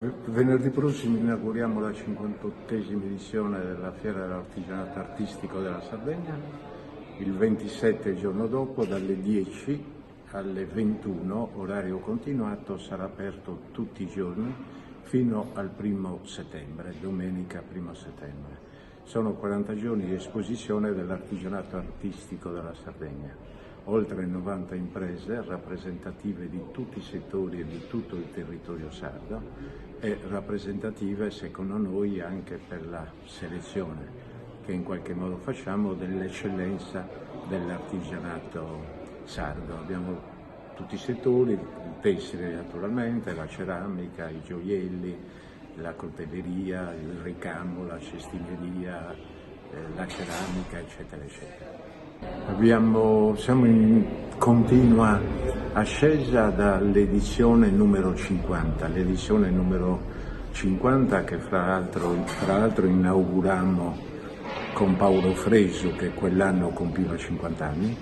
Venerdì prossimo inauguriamo la 58esima edizione della Fiera dell'Artigianato Artistico della Sardegna. Il 27, il giorno dopo, dalle 10 alle 21, orario continuato, sarà aperto tutti i giorni fino al 1° settembre, domenica 1° settembre. Sono 40 giorni di esposizione dell'artigianato artistico della Sardegna. Oltre 90 imprese rappresentative di tutti i settori e di tutto il territorio sardo e rappresentative, secondo noi, anche per la selezione che in qualche modo facciamo dell'eccellenza dell'artigianato sardo. Abbiamo tutti i settori, il tessile naturalmente, la ceramica, i gioielli, la coltelleria, il ricamo, la cestineria, la ceramica, eccetera, eccetera. Siamo in continua ascesa dall'edizione numero 50, l'edizione numero 50 che fra l'altro inaugurammo con Paolo Fresu, che quell'anno compiva 50 anni.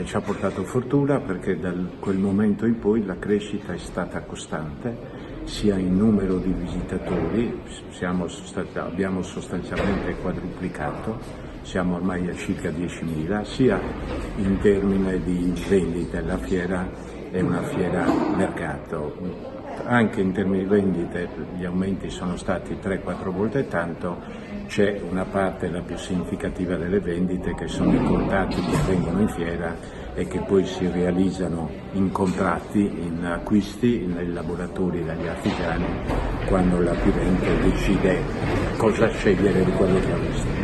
Ci ha portato fortuna perché da quel momento in poi la crescita è stata costante, sia in numero di visitatori, abbiamo sostanzialmente quadruplicato, siamo ormai a circa 10.000, sia in termini di vendite. La fiera è una fiera mercato. Anche in termini di vendite gli aumenti sono stati 3-4 volte tanto. C'è una parte, la più significativa delle vendite, che sono i contatti che vengono in fiera e che poi si realizzano in contratti, in acquisti nei laboratori dagli artigiani, quando l'acquirente decide cosa scegliere di quello che acquista.